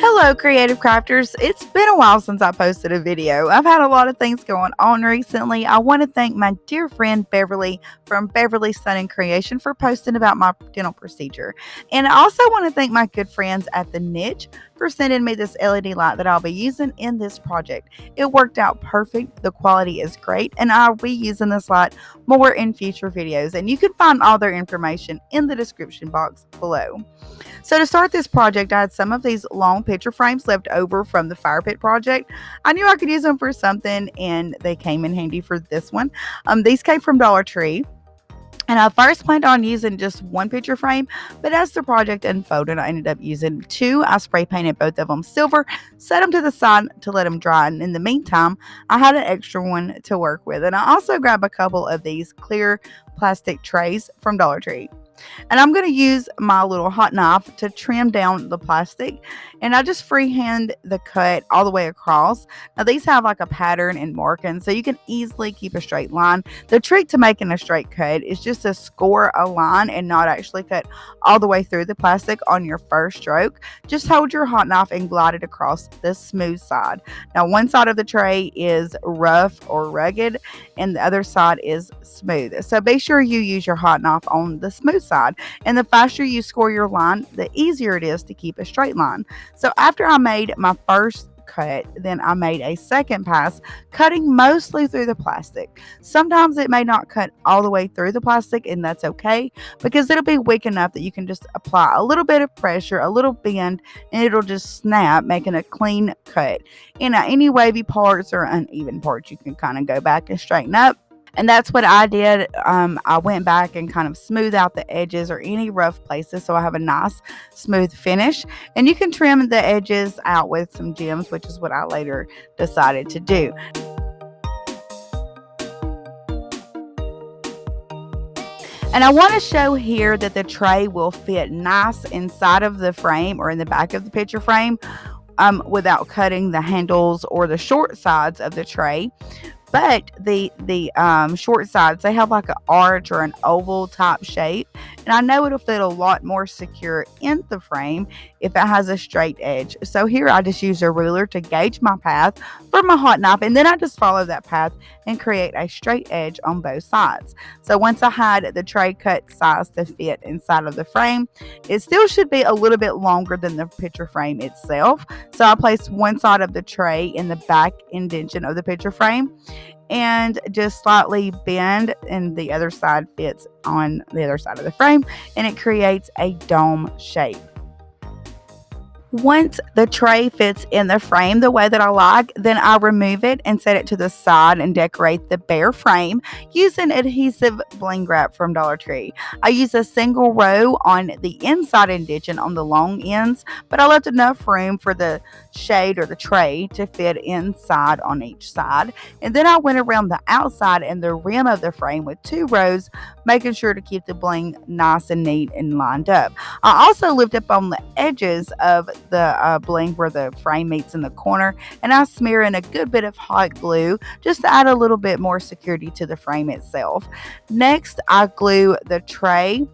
Hello, creative crafters. It's been a while since I posted a video. I've had a lot of things going on recently. I want to thank my dear friend Beverly from Beverly Stunning Creation for posting about my dental procedure. And I also want to thank my good friends at The Niche for sending me this LED light that I'll be using in this project. It worked out perfect. The quality is great, and I'll be using this light more in future videos. And you can find all their information in the description box below. So to start this project, I had some of these long picture frames left over from the fire pit project. I knew I could use them for something, and they came in handy for this one. These came from Dollar Tree. And I first planned on using just one picture frame, but as the project unfolded, I ended up using two. I spray painted both of them silver, set them to the side to let them dry, and in the meantime, I had an extra one to work with. And I also grabbed a couple of these clear plastic trays from Dollar Tree. And I'm going to use my little hot knife to trim down the plastic, and I just freehand the cut all the way across. Now these have like a pattern and marking, so you can easily keep a straight line. The trick to making a straight cut is just to score a line and not actually cut all the way through the plastic on your first stroke. Just hold your hot knife and glide it across the smooth side. Now one side of the tray is rough or rugged and the other side is smooth, so be sure you use your hot knife on the smooth side, and the faster you score your line, the easier it is to keep a straight line. So after I made my first cut, then I made a second pass, cutting mostly through the plastic. Sometimes it may not cut all the way through the plastic, and that's okay because it'll be weak enough that you can just apply a little bit of pressure, a little bend, and it'll just snap, making a clean cut. Any wavy parts or uneven parts, you can kind of go back and straighten up. And that's what I did. I went back and kind of smoothed out the edges or any rough places so I have a nice smooth finish. And you can trim the edges out with some gems, which is what I later decided to do. And I want to show here that the tray will fit nice inside of the frame or in the back of the picture frame without cutting the handles or the short sides of the tray. But the short sides, they have like an arch or an oval type shape, and I know it'll fit a lot more secure in the frame if it has a straight edge. So here I just use a ruler to gauge my path for my hot knife, and then I just follow that path and create a straight edge on both sides. So once I had the tray cut size to fit inside of the frame, it still should be a little bit longer than the picture frame itself. So I placed one side of the tray in the back indentation of the picture frame and just slightly bend, and the other side fits on the other side of the frame, and it creates a dome shape. Once the tray fits in the frame the way that I like, then I remove it and set it to the side and decorate the bare frame using adhesive bling wrap from Dollar Tree. I use a single row on the inside indentation on the long ends, but I left enough room for the shade or the tray to fit inside on each side. And then I went around the outside and the rim of the frame with 2 rows, making sure to keep the bling nice and neat and lined up. I also lived up on the edges of the bling where the frame meets in the corner, and I smear in a good bit of hot glue just to add a little bit more security to the frame itself. Next, I glue the tray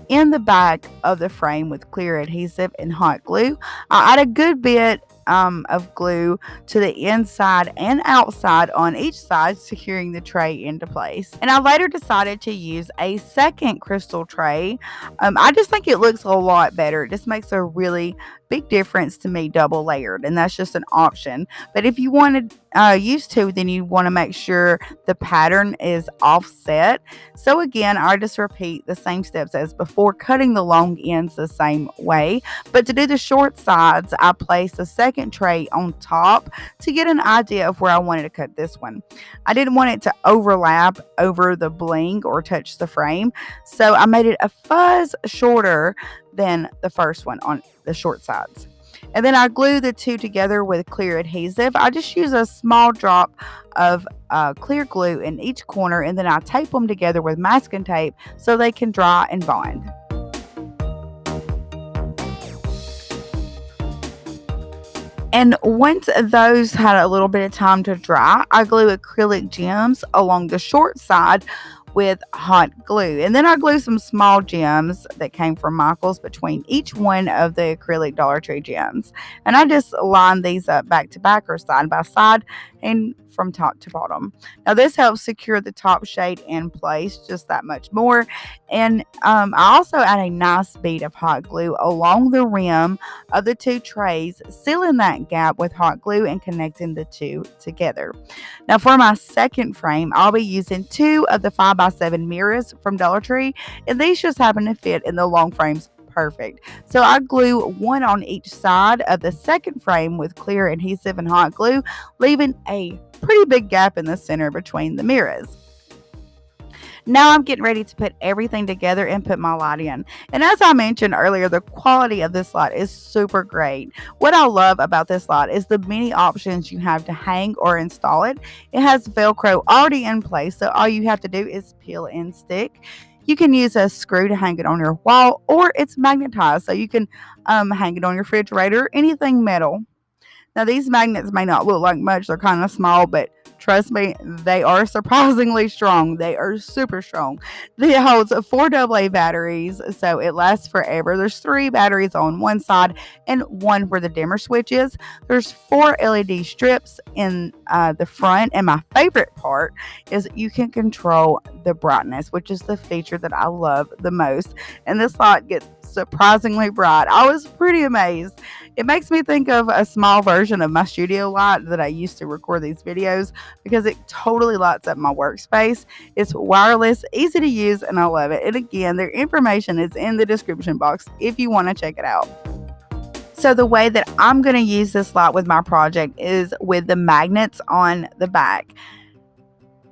in the back of the frame with clear adhesive and hot glue. I add a good bit of glue to the inside and outside on each side, securing the tray into place. And I later decided to use a second crystal tray. I just think it looks a lot better. It just makes a really big difference to me, double layered, and that's just an option. But if you wanted use to, then you want to make sure the pattern is offset. So again, I just repeat the same steps as before, cutting the long ends the same way. But to do the short sides, I place a second tray on top to get an idea of where I wanted to cut this one. I didn't want it to overlap over the bling or touch the frame, so I made it a fuzz shorter than the first one on the short sides. And then I glue the two together with clear adhesive. I just use a small drop of clear glue in each corner, and then I tape them together with masking tape so they can dry and bond. And once those had a little bit of time to dry, I glue acrylic gems along the short side with hot glue. And then I glue some small gems that came from Michael's between each one of the acrylic Dollar Tree gems. And I just line these up back to back or side by side and from top to bottom. Now, this helps secure the top shade in place just that much more. And I also add a nice bead of hot glue along the rim of the two trays, sealing that gap with hot glue and connecting the two together. Now, for my second frame, I'll be using 2 of the 5x7 mirrors from Dollar Tree, and these just happen to fit in the long frames perfect. So I glue one on each side of the second frame with clear adhesive and hot glue, leaving a pretty big gap in the center between the mirrors. Now I'm getting ready to put everything together and put my light in. And as I mentioned earlier, the quality of this light is super great. What I love about this light is the many options you have to hang or install it. It has Velcro already in place, so all you have to do is peel and stick. You can use a screw to hang it on your wall, or it's magnetized, so you can hang it on your refrigerator, anything metal. Now, these magnets may not look like much, they're kind of small, but trust me, they are surprisingly strong. They are super strong. It holds 4 AA batteries, so it lasts forever. There's 3 batteries on one side and one where the dimmer switch is. There's 4 LED strips in the front, and my favorite part is you can control the brightness, which is the feature that I love the most. And this light gets surprisingly bright. I was pretty amazed. It makes me think of a small version of my studio light that I used to record these videos because it totally lights up my workspace. It's wireless, easy to use, and I love it. And again, their information is in the description box if you want to check it out. So the way that I'm going to use this light with my project is with the magnets on the back.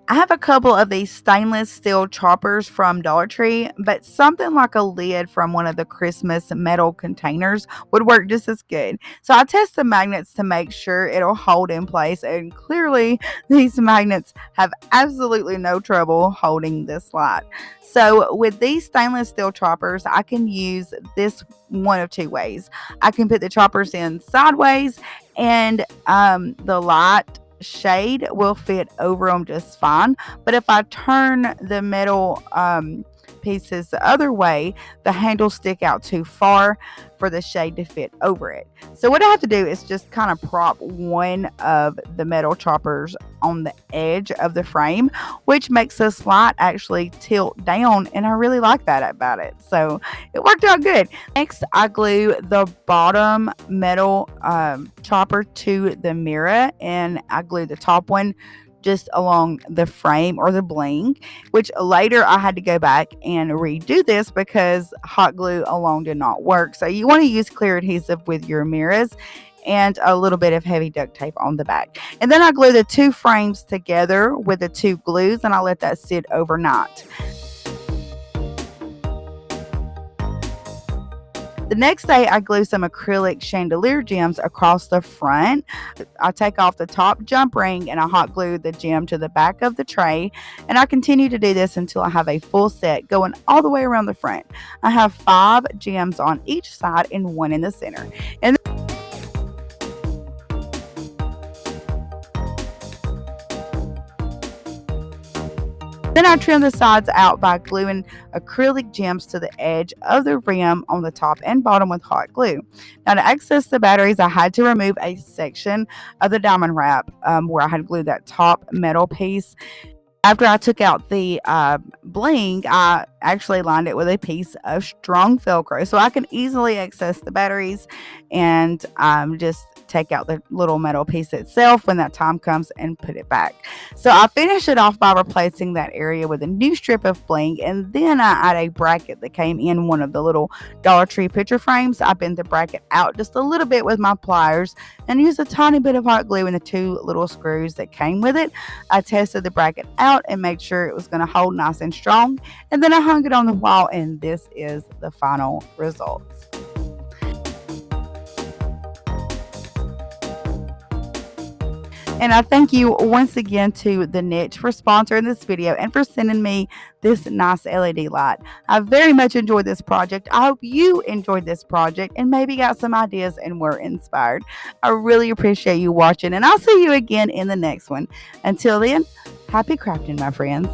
I have a couple of these stainless steel choppers from Dollar Tree, but something like a lid from one of the Christmas metal containers would work just as good. So I test the magnets to make sure it'll hold in place, and clearly these magnets have absolutely no trouble holding this light. So with these stainless steel choppers, I can use this one of 2 ways. I can put the choppers in sideways, and the light shade will fit over them just fine. But if I turn the metal pieces the other way, the handles stick out too far for the shade to fit over it. So what I have to do is just kind of prop one of the metal choppers on the edge of the frame, which makes this light actually tilt down, and I really like that about it. So it worked out good. Next, I glue the bottom metal chopper to the mirror, and I glue the top one just along the frame or the bling, which later I had to go back and redo this because hot glue alone did not work. So you want to use clear adhesive with your mirrors and a little bit of heavy duct tape on the back. And then I glue the 2 frames together with the 2 glues, and I let that sit overnight. The next day, I glue some acrylic chandelier gems across the front. I take off the top jump ring and I hot glue the gem to the back of the tray. And I continue to do this until I have a full set going all the way around the front. I have 5 gems on each side and 1 in the center. And then I trim the sides out by gluing acrylic gems to the edge of the rim on the top and bottom with hot glue. Now, to access the batteries, I had to remove a section of the diamond wrap where I had glued that top metal piece. After I took out the bling, I actually lined it with a piece of strong Velcro so I can easily access the batteries and just take out the little metal piece itself when that time comes and put it back. So I finished it off by replacing that area with a new strip of bling, and then I add a bracket that came in one of the little Dollar Tree picture frames. I bent the bracket out just a little bit with my pliers and used a tiny bit of hot glue in the 2 little screws that came with it. I tested the bracket out and made sure it was going to hold nice and strong, and then I hung it on the wall, and this is the final results. And I thank you once again to The Niche for sponsoring this video and for sending me this nice LED light. I very much enjoyed this project. I hope you enjoyed this project and maybe got some ideas and were inspired. I really appreciate you watching, and I'll see you again in the next one. Until then, happy crafting, my friends.